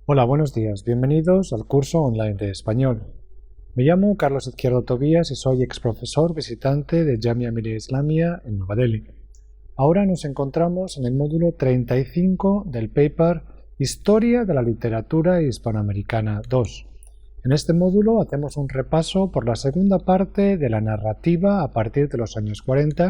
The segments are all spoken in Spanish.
Hola, buenos días. Bienvenidos al curso online de español. Me llamo Carlos Izquierdo Tobías y soy exprofesor visitante de Jamia Millia Islamia en Nueva Delhi. Ahora nos encontramos en el módulo 35 del paper Historia de la Literatura Hispanoamericana 2. En este módulo hacemos un repaso por la segunda parte de la narrativa a partir de los años 40.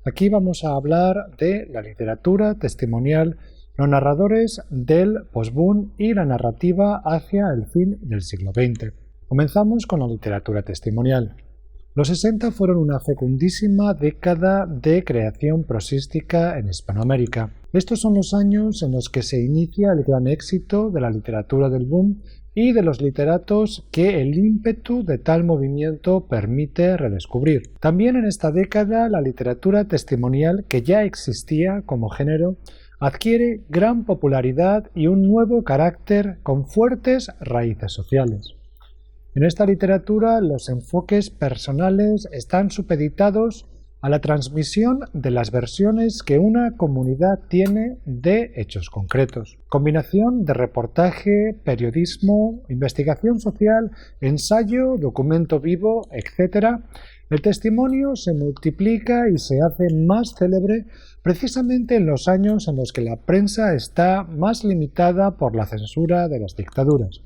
Aquí vamos a hablar de la literatura testimonial, los narradores del post-boom y la narrativa hacia el fin del siglo XX. Comenzamos con la literatura testimonial. Los 60 fueron una fecundísima década de creación prosística en Hispanoamérica. Estos son los años en los que se inicia el gran éxito de la literatura del boom y de los literatos que el ímpetu de tal movimiento permite redescubrir. También en esta década la literatura testimonial, que ya existía como género, adquiere gran popularidad y un nuevo carácter con fuertes raíces sociales. En esta literatura los enfoques personales están supeditados a la transmisión de las versiones que una comunidad tiene de hechos concretos. Combinación de reportaje, periodismo, investigación social, ensayo, documento vivo, etc. El testimonio se multiplica y se hace más célebre precisamente en los años en los que la prensa está más limitada por la censura de las dictaduras.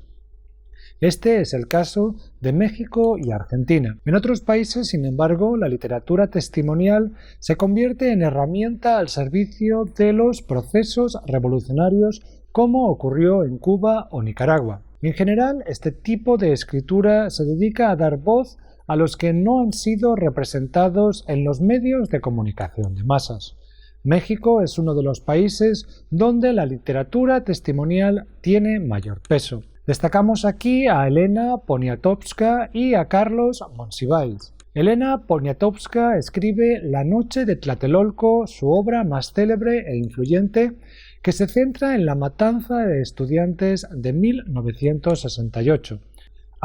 Este es el caso de México y Argentina. En otros países, sin embargo, la literatura testimonial se convierte en herramienta al servicio de los procesos revolucionarios, como ocurrió en Cuba o Nicaragua. En general, este tipo de escritura se dedica a dar voz a los que no han sido representados en los medios de comunicación de masas. México es uno de los países donde la literatura testimonial tiene mayor peso. Destacamos aquí a Elena Poniatowska y a Carlos Monsiváis. Elena Poniatowska escribe La noche de Tlatelolco, su obra más célebre e influyente, que se centra en la matanza de estudiantes de 1968.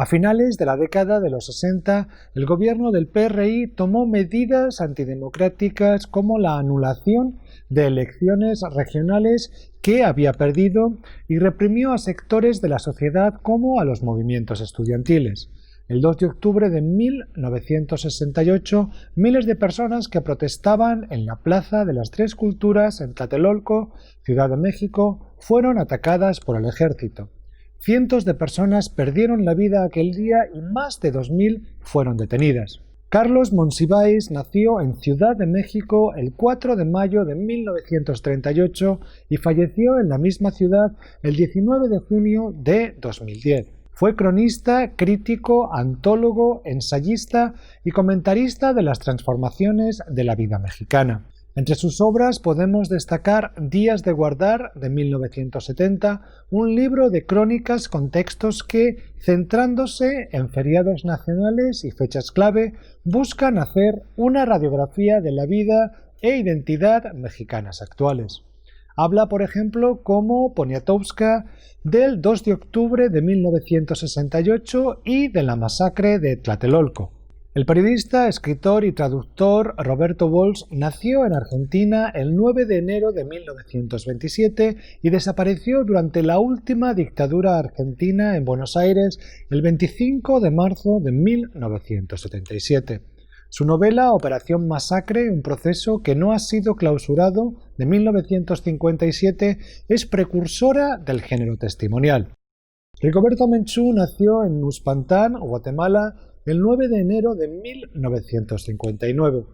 A finales de la década de los 60, el gobierno del PRI tomó medidas antidemocráticas como la anulación de elecciones regionales que había perdido y reprimió a sectores de la sociedad como a los movimientos estudiantiles. El 2 de octubre de 1968, miles de personas que protestaban en la Plaza de las Tres Culturas en Tlatelolco, Ciudad de México, fueron atacadas por el ejército. Cientos de personas perdieron la vida aquel día y más de 2000 fueron detenidas. Carlos Monsiváis nació en Ciudad de México el 4 de mayo de 1938 y falleció en la misma ciudad el 19 de junio de 2010. Fue cronista, crítico, antólogo, ensayista y comentarista de las transformaciones de la vida mexicana. Entre sus obras podemos destacar Días de guardar, de 1970, un libro de crónicas con textos que, centrándose en feriados nacionales y fechas clave, buscan hacer una radiografía de la vida e identidad mexicanas actuales. Habla, por ejemplo, como Poniatowska, del 2 de octubre de 1968 y de la masacre de Tlatelolco. El periodista, escritor y traductor Roberto Bols nació en Argentina el 9 de enero de 1927 y desapareció durante la última dictadura argentina en Buenos Aires el 25 de marzo de 1977. Su novela Operación Masacre, un proceso que no ha sido clausurado, de 1957, es precursora del género testimonial. Rigoberta Menchú nació en Uspantán, Guatemala, el 9 de enero de 1959.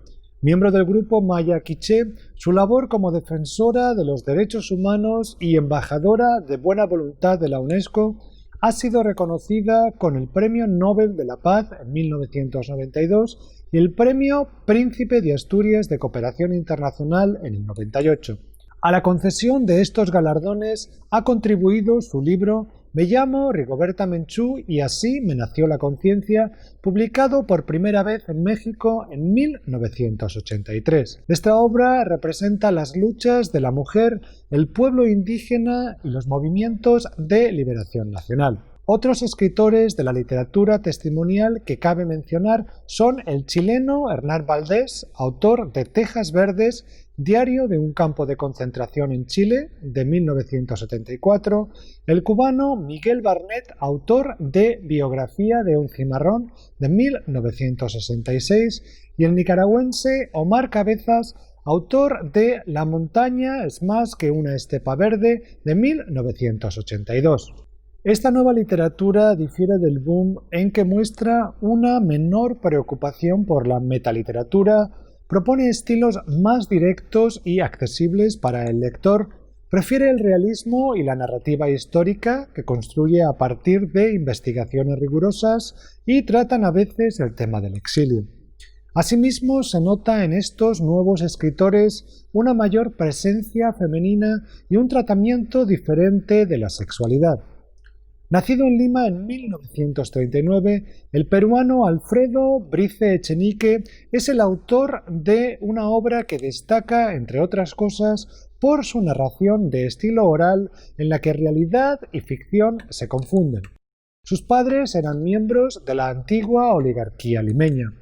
Miembro del grupo Maya Quiché, su labor como defensora de los derechos humanos y embajadora de buena voluntad de la UNESCO ha sido reconocida con el Premio Nobel de la Paz en 1992 y el Premio Príncipe de Asturias de Cooperación Internacional en el 98. A la concesión de estos galardones ha contribuido su libro Me llamo Rigoberta Menchú y así me nació la conciencia, publicado por primera vez en México en 1983. Esta obra representa las luchas de la mujer, el pueblo indígena y los movimientos de liberación nacional. Otros escritores de la literatura testimonial que cabe mencionar son el chileno Hernán Valdés, autor de Tejas Verdes, Diario de un campo de concentración en Chile, de 1974, el cubano Miguel Barnet, autor de Biografía de un cimarrón, de 1966, y el nicaragüense Omar Cabezas, autor de La montaña es más que una estepa verde, de 1982. Esta nueva literatura difiere del boom en que muestra una menor preocupación por la metaliteratura, propone estilos más directos y accesibles para el lector, prefiere el realismo y la narrativa histórica que construye a partir de investigaciones rigurosas y tratan a veces el tema del exilio. Asimismo, se nota en estos nuevos escritores una mayor presencia femenina y un tratamiento diferente de la sexualidad. Nacido en Lima en 1939, el peruano Alfredo Brice Echenique es el autor de una obra que destaca, entre otras cosas, por su narración de estilo oral en la que realidad y ficción se confunden. Sus padres eran miembros de la antigua oligarquía limeña.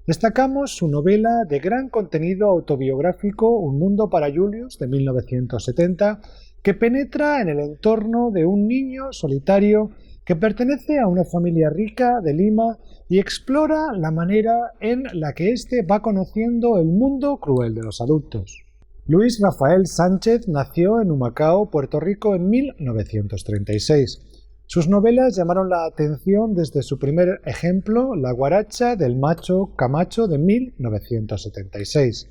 Destacamos su novela de gran contenido autobiográfico Un mundo para Julius, de 1970, que penetra en el entorno de un niño solitario que pertenece a una familia rica de Lima y explora la manera en la que éste va conociendo el mundo cruel de los adultos. Luis Rafael Sánchez nació en Humacao, Puerto Rico, en 1936. Sus novelas llamaron la atención desde su primer ejemplo, La guaracha del macho Camacho, de 1976.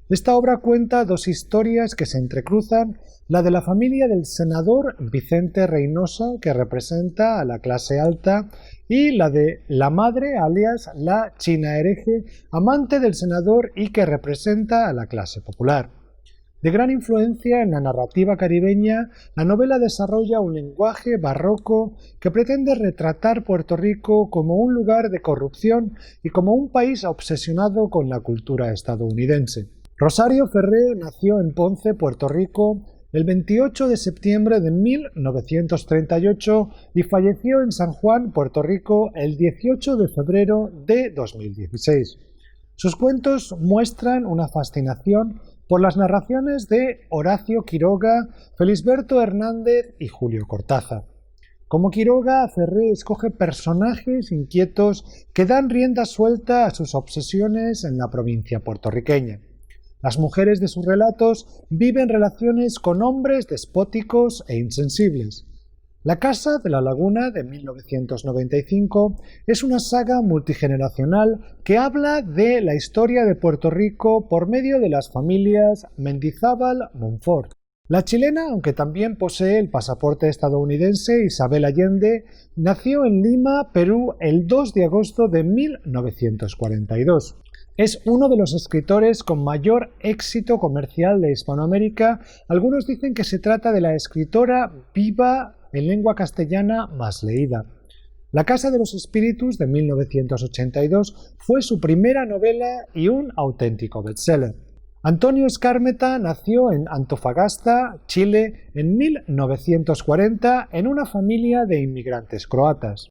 Esta obra cuenta dos historias que se entrecruzan, la de la familia del senador Vicente Reynosa, que representa a la clase alta, y la de la madre, alias la China hereje, amante del senador y que representa a la clase popular. De gran influencia en la narrativa caribeña, la novela desarrolla un lenguaje barroco que pretende retratar Puerto Rico como un lugar de corrupción y como un país obsesionado con la cultura estadounidense. Rosario Ferré nació en Ponce, Puerto Rico, el 28 de septiembre de 1938 y falleció en San Juan, Puerto Rico, el 18 de febrero de 2016. Sus cuentos muestran una fascinación por las narraciones de Horacio Quiroga, Felisberto Hernández y Julio Cortázar. Como Quiroga, Ferré escoge personajes inquietos que dan rienda suelta a sus obsesiones en la provincia puertorriqueña. Las mujeres de sus relatos viven relaciones con hombres despóticos e insensibles. La Casa de la Laguna, de 1995, es una saga multigeneracional que habla de la historia de Puerto Rico por medio de las familias Mendizábal-Monfort. La chilena, aunque también posee el pasaporte estadounidense, Isabel Allende, nació en Lima, Perú, el 2 de agosto de 1942. Es uno de los escritores con mayor éxito comercial de Hispanoamérica. Algunos dicen que se trata de la escritora viva en lengua castellana más leída. La Casa de los Espíritus, de 1982, fue su primera novela y un auténtico bestseller. Antonio Skármeta nació en Antofagasta, Chile, en 1940 en una familia de inmigrantes croatas.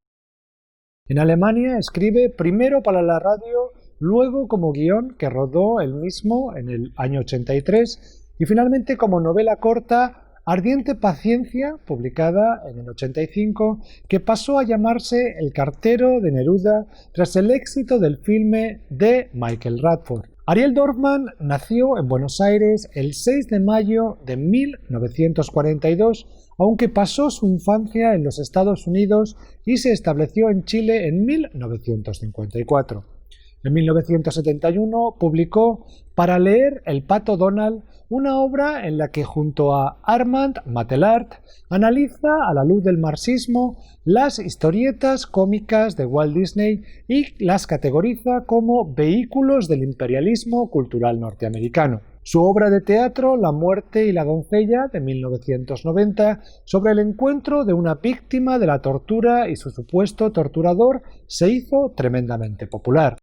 En Alemania escribe primero para la radio, luego como guión que rodó él mismo en el año 83 y finalmente como novela corta Ardiente Paciencia, publicada en el 85, que pasó a llamarse El cartero de Neruda tras el éxito del filme de Michael Radford. Ariel Dorfman nació en Buenos Aires el 6 de mayo de 1942, aunque pasó su infancia en los Estados Unidos y se estableció en Chile en 1954. En 1971 publicó Para leer el Pato Donald, una obra en la que junto a Armand Matelart analiza a la luz del marxismo las historietas cómicas de Walt Disney y las categoriza como vehículos del imperialismo cultural norteamericano. Su obra de teatro La muerte y la doncella, de 1990, sobre el encuentro de una víctima de la tortura y su supuesto torturador, se hizo tremendamente popular.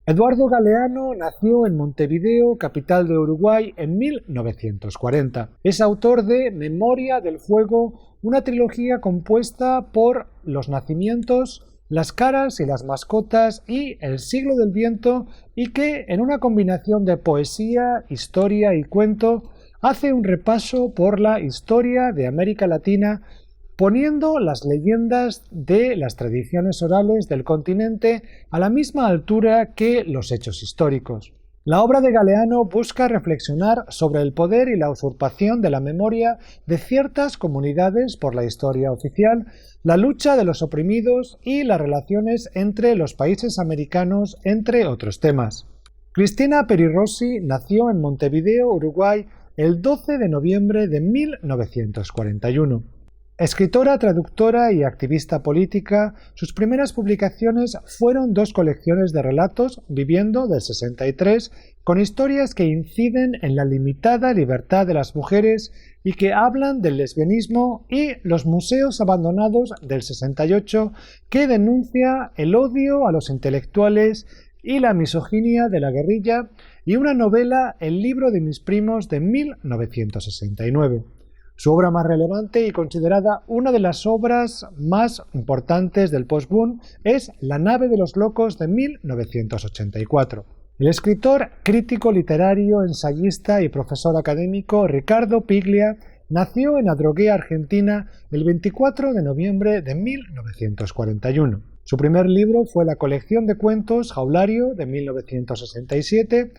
Eduardo Galeano nació en Montevideo, capital de Uruguay, en 1940. Es autor de Memoria del Fuego, una trilogía compuesta por los nacimientos, las caras y las mascotas y el siglo del viento, y que, en una combinación de poesía, historia y cuento, hace un repaso por la historia de América Latina, poniendo las leyendas de las tradiciones orales del continente a la misma altura que los hechos históricos. La obra de Galeano busca reflexionar sobre el poder y la usurpación de la memoria de ciertas comunidades por la historia oficial, la lucha de los oprimidos y las relaciones entre los países americanos, entre otros temas. Cristina Peri Rossi nació en Montevideo, Uruguay, el 12 de noviembre de 1941. Escritora, traductora y activista política, sus primeras publicaciones fueron dos colecciones de relatos, Viviendo, del 63, con historias que inciden en la limitada libertad de las mujeres y que hablan del lesbianismo, y Los museos abandonados, del 68, que denuncia el odio a los intelectuales y la misoginia de la guerrilla, y una novela, El libro de mis primos, de 1969. Su obra más relevante y considerada una de las obras más importantes del post-boom es La nave de los locos, de 1984. El escritor, crítico literario, ensayista y profesor académico Ricardo Piglia nació en Adrogué, Argentina, el 24 de noviembre de 1941. Su primer libro fue la colección de cuentos Jaulario, de 1967.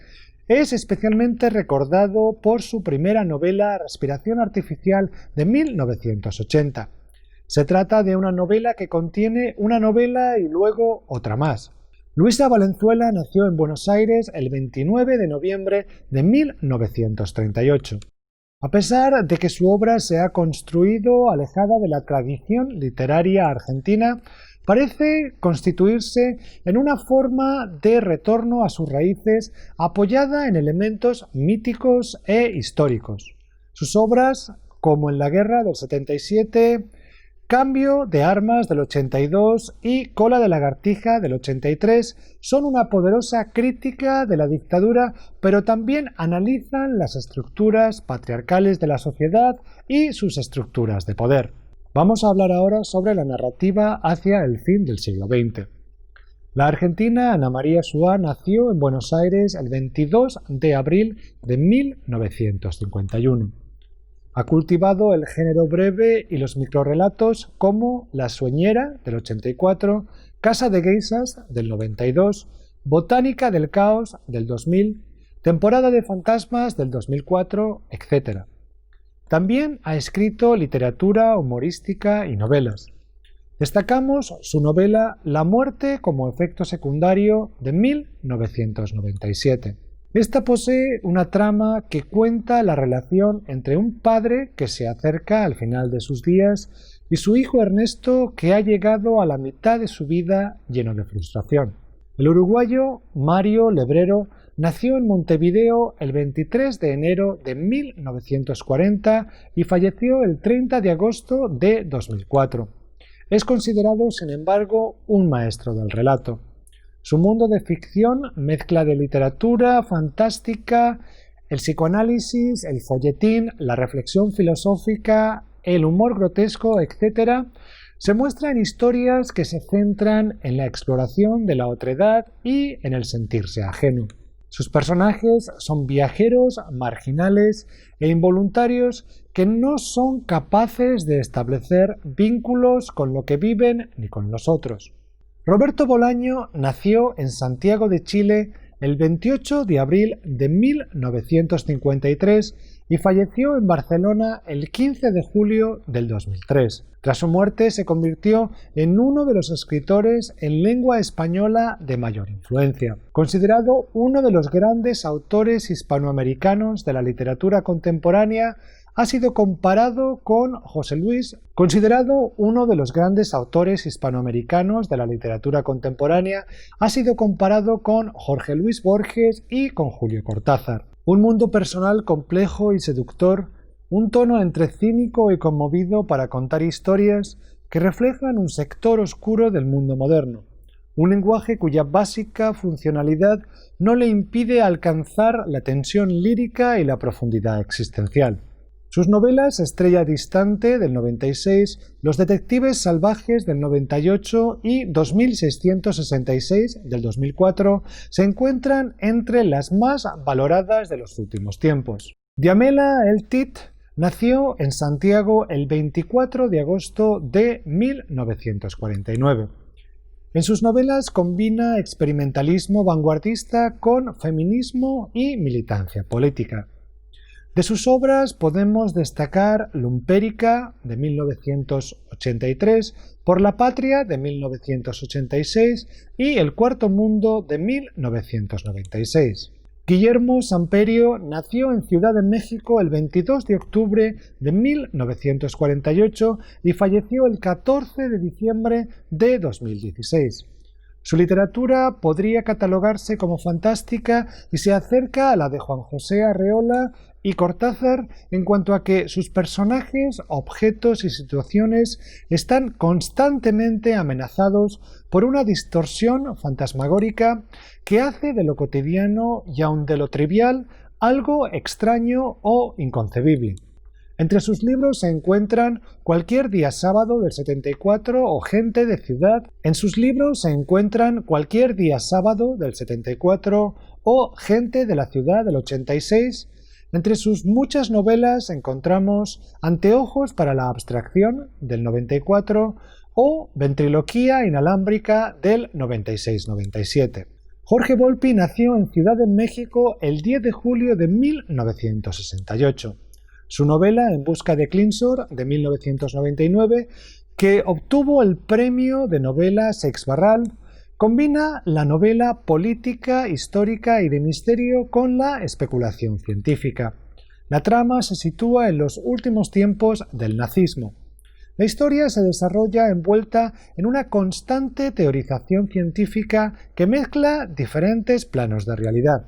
Es especialmente recordado por su primera novela Respiración artificial, de 1980. Se trata de una novela que contiene una novela y luego otra más. Luisa Valenzuela nació en Buenos Aires el 29 de noviembre de 1938. A pesar de que su obra se ha construido alejada de la tradición literaria argentina, parece constituirse en una forma de retorno a sus raíces apoyada en elementos míticos e históricos. Sus obras, como En la guerra, del 77, Cambio de armas, del 82 y Cola de lagartija, del 83, son una poderosa crítica de la dictadura, pero también analizan las estructuras patriarcales de la sociedad y sus estructuras de poder. Vamos a hablar ahora sobre la narrativa hacia el fin del siglo XX. La argentina Ana María Suá nació en Buenos Aires el 22 de abril de 1951. Ha cultivado el género breve y los microrrelatos como La sueñera, del 84, Casa de geishas, del 92, Botánica del caos, del 2000, Temporada de fantasmas, del 2004, etc. También ha escrito literatura humorística y novelas. Destacamos su novela La muerte como efecto secundario, de 1997. Esta posee una trama que cuenta la relación entre un padre que se acerca al final de sus días y su hijo Ernesto, que ha llegado a la mitad de su vida lleno de frustración. El uruguayo Mario Lebrero nació en Montevideo el 23 de enero de 1940 y falleció el 30 de agosto de 2004. Es considerado, sin embargo, un maestro del relato. Su mundo de ficción, mezcla de literatura fantástica, el psicoanálisis, el folletín, la reflexión filosófica, el humor grotesco, etc., se muestra en historias que se centran en la exploración de la otredad y en el sentirse ajeno. Sus personajes son viajeros, marginales e involuntarios que no son capaces de establecer vínculos con lo que viven ni con los otros. Roberto Bolaño nació en Santiago de Chile el 28 de abril de 1953 y falleció en Barcelona el 15 de julio del 2003. Tras su muerte se convirtió en uno de los escritores en lengua española de mayor influencia. Considerado uno de los grandes autores hispanoamericanos de la literatura contemporánea, ha sido comparado con José Luis, considerado uno de los grandes autores hispanoamericanos de la literatura contemporánea, ha sido comparado con Jorge Luis Borges y con Julio Cortázar. Un mundo personal complejo y seductor, un tono entre cínico y conmovido para contar historias que reflejan un sector oscuro del mundo moderno. Un lenguaje cuya básica funcionalidad no le impide alcanzar la tensión lírica y la profundidad existencial. Sus novelas Estrella distante del 96, Los detectives salvajes del 98 y 2666 del 2004 se encuentran entre las más valoradas de los últimos tiempos. Diamela El Tit nació en Santiago el 24 de agosto de 1949. En sus novelas combina experimentalismo vanguardista con feminismo y militancia política. De sus obras podemos destacar Lumpérica, de 1983, Por la patria, de 1986 y El cuarto mundo, de 1996. Guillermo Samperio nació en Ciudad de México el 22 de octubre de 1948 y falleció el 14 de diciembre de 2016. Su literatura podría catalogarse como fantástica y se acerca a la de Juan José Arreola y Cortázar en cuanto a que sus personajes, objetos y situaciones están constantemente amenazados por una distorsión fantasmagórica que hace de lo cotidiano y aun de lo trivial algo extraño o inconcebible. Entre sus libros se encuentran Cualquier día sábado del 74 o Gente de ciudad. En sus libros se encuentran Cualquier día sábado del 74 o Gente de la ciudad del 86. Entre sus muchas novelas encontramos Anteojos para la abstracción del 94 o Ventriloquía inalámbrica del 96-97. Jorge Volpi nació en Ciudad de México el 10 de julio de 1968. Su novela En busca de Clinsor, de 1999, que obtuvo el premio de novela Seix Barral, combina la novela política, histórica y de misterio con la especulación científica. La trama se sitúa en los últimos tiempos del nazismo. La historia se desarrolla envuelta en una constante teorización científica que mezcla diferentes planos de realidad.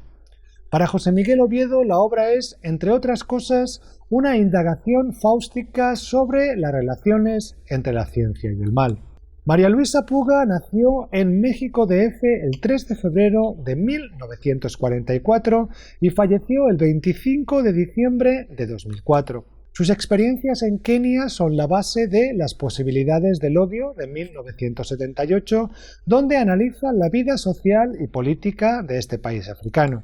Para José Miguel Oviedo, la obra es, entre otras cosas, una indagación fáustica sobre las relaciones entre la ciencia y el mal. María Luisa Puga nació en México DF el 3 de febrero de 1944 y falleció el 25 de diciembre de 2004. Sus experiencias en Kenia son la base de Las posibilidades del odio de 1978, donde analiza la vida social y política de este país africano.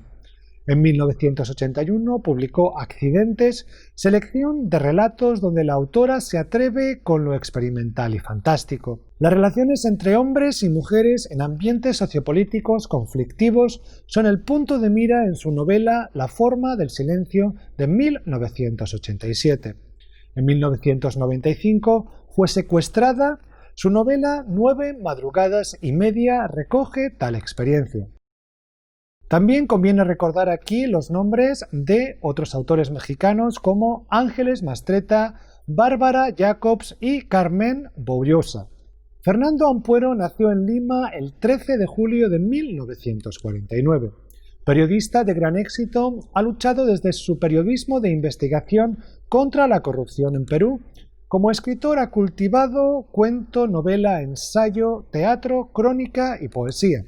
En 1981 publicó Accidentes, selección de relatos donde la autora se atreve con lo experimental y fantástico. Las relaciones entre hombres y mujeres en ambientes sociopolíticos conflictivos son el punto de mira en su novela La forma del silencio de 1987. En 1995 fue secuestrada. Su novela 9 madrugadas y media recoge tal experiencia. También conviene recordar aquí los nombres de otros autores mexicanos como Ángeles Mastretta, Bárbara Jacobs y Carmen Boullosa. Fernando Ampuero nació en Lima el 13 de julio de 1949. Periodista de gran éxito, ha luchado desde su periodismo de investigación contra la corrupción en Perú. Como escritor ha cultivado cuento, novela, ensayo, teatro, crónica y poesía.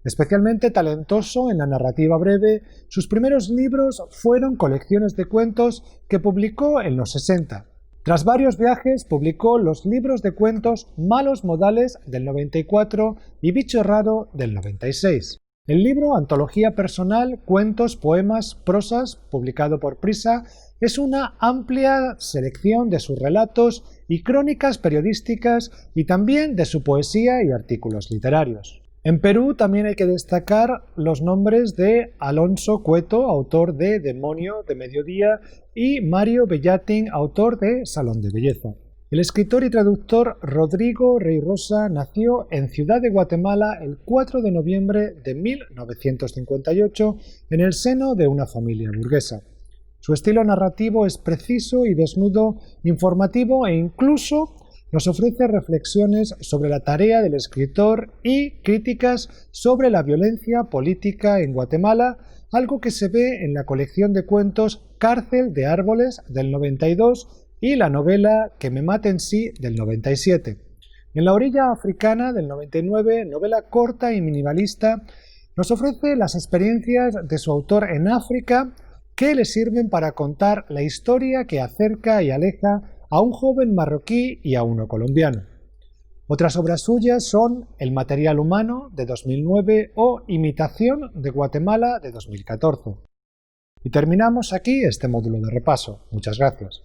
Especialmente talentoso en la narrativa breve, sus primeros libros fueron colecciones de cuentos que publicó en los 60. Tras varios viajes, publicó los libros de cuentos Malos modales del 94 y Bicho raro del 96. El libro Antología personal, cuentos, poemas, prosas, publicado por Prisa, es una amplia selección de sus relatos y crónicas periodísticas y también de su poesía y artículos literarios. En Perú también hay que destacar los nombres de Alonso Cueto, autor de Demonio de Mediodía, y Mario Bellatin, autor de Salón de Belleza. El escritor y traductor Rodrigo Rey Rosa nació en Ciudad de Guatemala el 4 de noviembre de 1958 en el seno de una familia burguesa. Su estilo narrativo es preciso y desnudo, informativo e incluso nos ofrece reflexiones sobre la tarea del escritor y críticas sobre la violencia política en Guatemala, algo que se ve en la colección de cuentos Cárcel de Árboles del 92 y la novela Que me maten sí del 97. En La orilla africana del 99, novela corta y minimalista, nos ofrece las experiencias de su autor en África, que le sirven para contar la historia que acerca y aleja a un joven marroquí y a uno colombiano. Otras obras suyas son El material humano, de 2009, o Imitación de Guatemala, de 2014. Y terminamos aquí este módulo de repaso. Muchas gracias.